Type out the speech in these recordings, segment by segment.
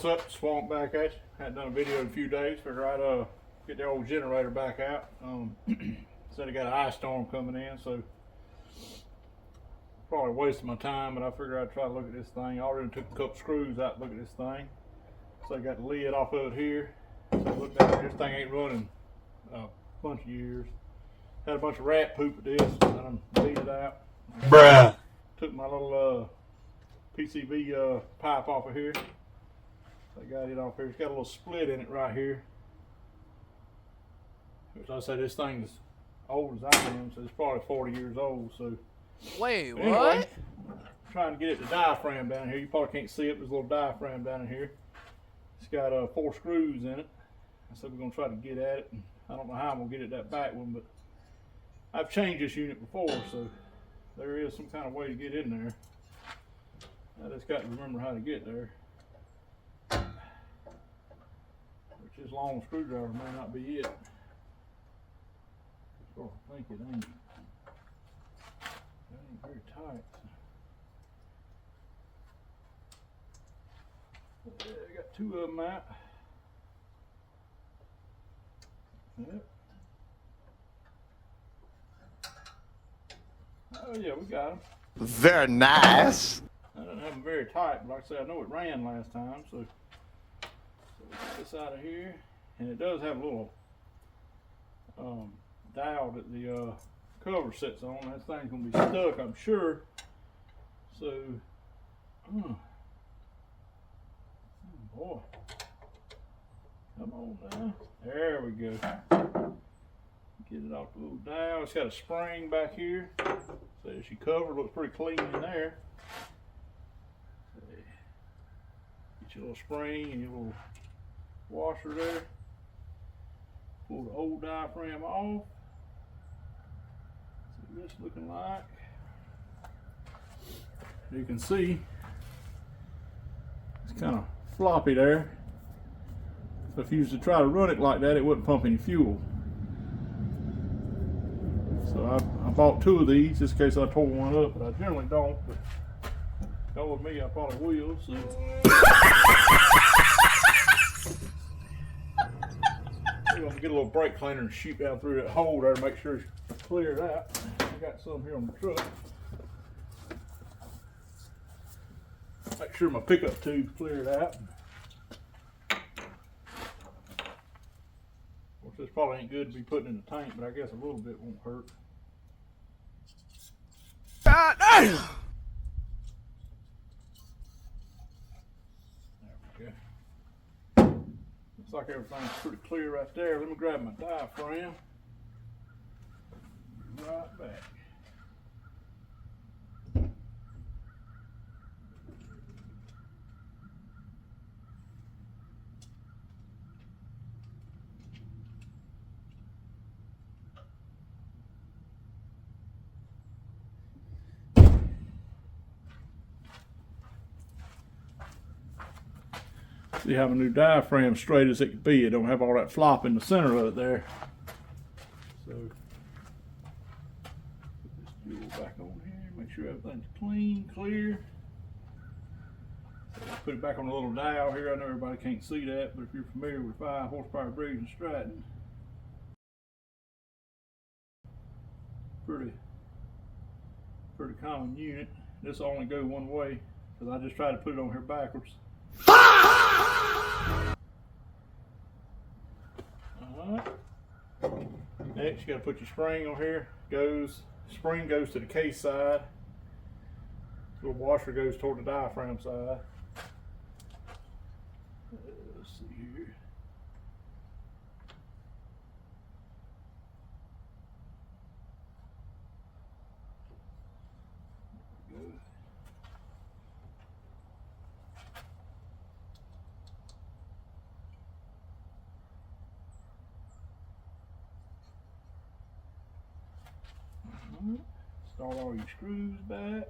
What's up? Swamp back at you. Hadn't done a video in a few days. Figure I'd get the old generator back out. Said I got an ice storm coming in, so probably wasting my time, but I figured I'd try to look at this thing. I already took a couple screws out to look at this thing. So I got the lid off of it here. So look down there, this thing ain't running a bunch of years. Had a bunch of rat poop at this, and I done beat it out. Bruh. Took my little PCV pipe off of here. I got it off here. It's got a little split in it right here. Which I say this thing's old as I am, so it's probably 40 years old. So wait, anyway, what? Trying to get it the diaphragm down here. You probably can't see it. There's a little diaphragm down in here. It's got 4 screws in it. So we're gonna try to get at it. And I don't know how I'm gonna get it that back one, but I've changed this unit before, so there is some kind of way to get in there. I just got to remember how to get there. Which this long screwdriver may not be it. I think it ain't. That ain't very tight. Yeah, I got 2 of them out. Yep. Oh yeah, we got them. Very nice. I didn't have them very tight, but like I said, I know it ran last time, so we got this out of here, and it does have a little dial that the cover sits on. That thing's gonna be stuck, I'm sure. So, oh boy, come on now. There we go. Get it off the little dial. It's got a spring back here. So as you cover, looks pretty clean in there. Get your little spring and your little washer there. Pull the old diaphragm off. See what it's looking like. You can see it's kind of floppy there. So if you used to try to run it like that, it wouldn't pump any fuel. So I bought 2 of these just in case I tore one up, but I generally don't. But go with me, I probably will. So I'm gonna get a little brake cleaner and shoot down through that hole there to make sure it's cleared out. I got some here on the truck. Make sure my pickup tube's cleared out. Of course, this probably ain't good to be putting in the tank, but I guess a little bit won't hurt. God damn. There we go. Looks like everything's pretty clear right there. Let me grab my diaphragm. Right back. You have a new diaphragm straight as it can be. It don't have all that flop in the center of it there. So put this jewel back on here. Make sure everything's clean, clear. So put it back on the little dial here. I know everybody can't see that, but if you're familiar with 5 horsepower BRIGGS and Stratton, pretty common unit. This will only go one way because I just tried to put it on here backwards. Alright. Next, you gotta put your spring on here. Spring goes to the case side. The little washer goes toward the diaphragm side. Let's see here. Start all your screws back.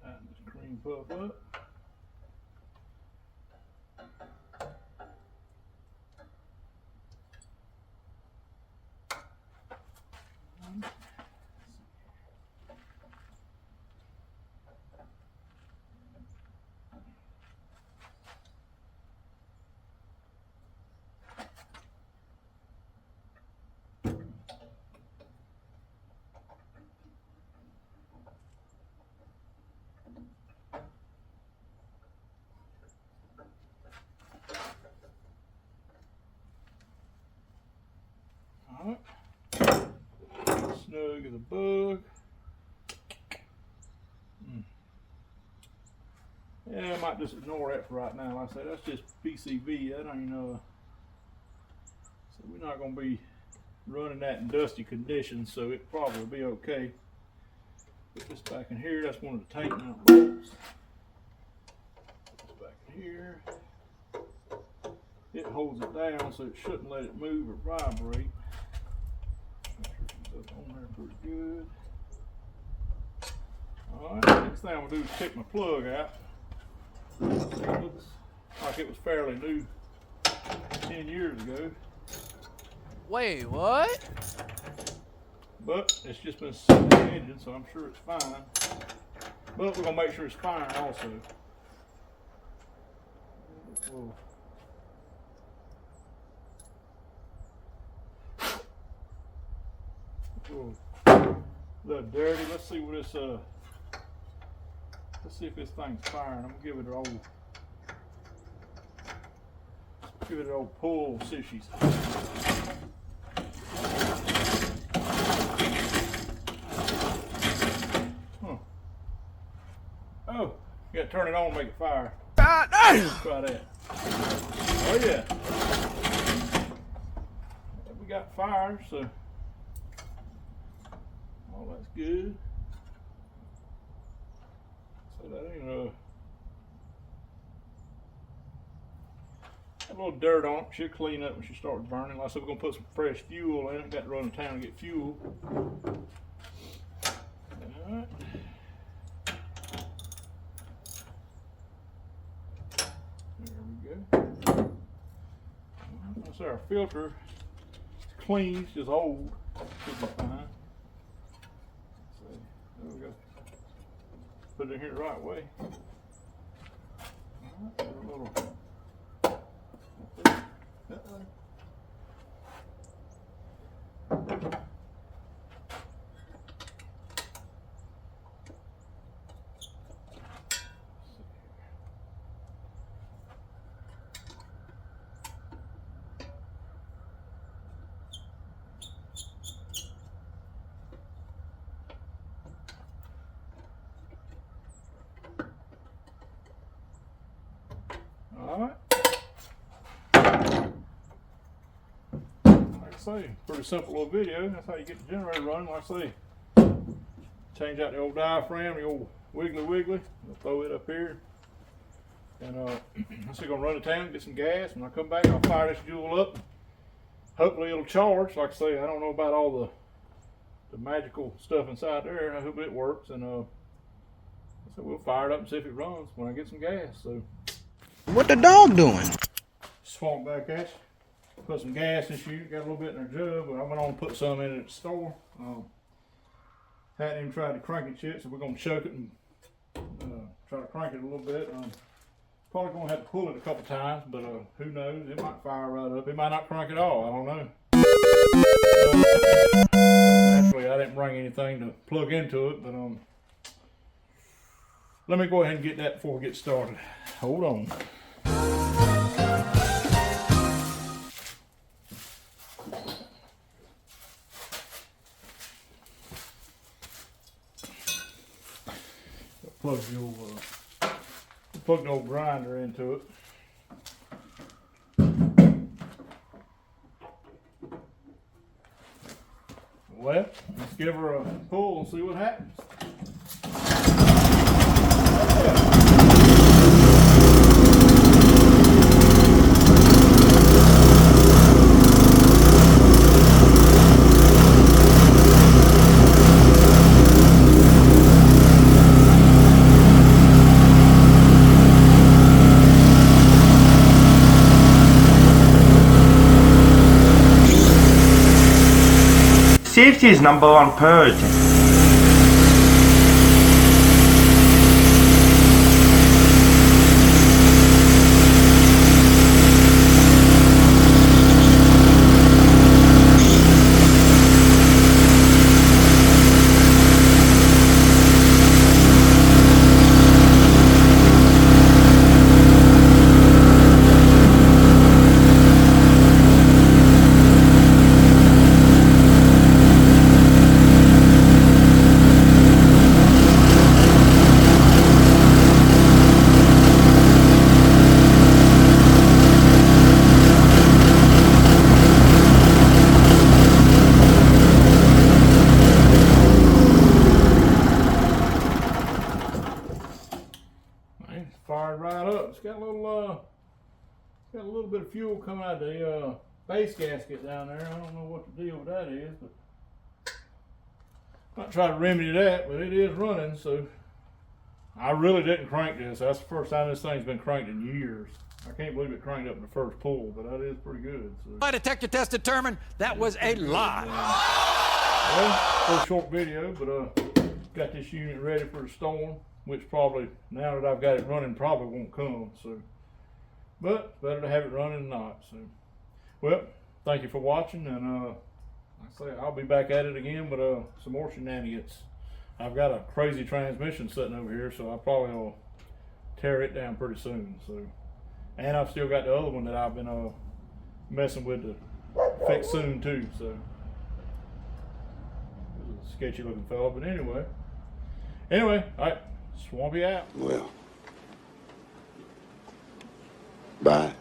And this cream puff up. Alright. Snug as a bug. Yeah, I might just ignore that for right now. Like I said, that's just PCV. That ain't so we're not gonna be running that in dusty conditions, so it probably will be okay. Put this back in here. That's one of the tank mount bolts. Put this back in here. It holds it down, so it shouldn't let it move or vibrate. Make sure it's up on there pretty good. Alright, next thing I'm gonna do is pick my plug out. It looks like it was fairly new 10 years ago. Wait, what? But it's just been sitting in the engine, so I'm sure it's fine. But we're gonna make sure it's firing also. Whoa. Whoa. A little dirty. Let's see what this let's see if this thing's firing. I'm gonna give it an old pull, see if she's oh, you gotta turn it on and make it fire. Try that. Oh yeah. We got fire, so oh, that's good. So that ain't a little dirt on it. Should clean up when she starts burning. Like I said, we're gonna put some fresh fuel in it. Got to run to town and get fuel. Alright. There we go. That's our filter. It's clean, it's just old. Should be fine. So there we go. Put it in here the right way. Alright, a little. Alright. Like I say, pretty simple little video. That's how you get the generator running. Like I say, change out the old diaphragm, the old wiggly. I'll throw it up here. And I'm still gonna run to town, get some gas. When I come back, I'll fire this jewel up. Hopefully it'll charge. Like I say, I don't know about all the magical stuff inside there. I hope it works. And so we'll fire it up and see if it runs when I get some gas. So. What the dog doing? Swamp back at you. Put some gas in chute. Got a little bit in our jug, but I went on and put some in at the store. Hadn't even tried to crank it yet, so we're gonna choke it and try to crank it a little bit. Probably gonna have to pull it a couple times, but who knows? It might fire right up. It might not crank at all. I don't know. Actually, I didn't bring anything to plug into it, but let me go ahead and get that before we get started. Hold on. Plug the old grinder into it. Well, let's give her a pull and see what happens. This is #1 priority. Fired right up. It's got a little bit of fuel coming out of the base gasket down there. I don't know what the deal with that is, but I'll try to remedy that. But it is running, so I really didn't crank this. That's the first time this thing's been cranked in years. I can't believe it cranked up in the first pull, but that is pretty good. So. Lie detector test determined that was a lie. Well, for a short video, but got this unit ready for the storm, which probably, now that I've got it running, probably won't come. So, but better to have it running than not. So, well, thank you for watching, and like I say, I'll be back at it again with some more shenanigans. I've got a crazy transmission sitting over here, so I probably will tear it down pretty soon. So, and I've still got the other one that I've been messing with to fix soon too. So, it was a sketchy looking fella, but anyway, all right, Swampy out. Well, bye.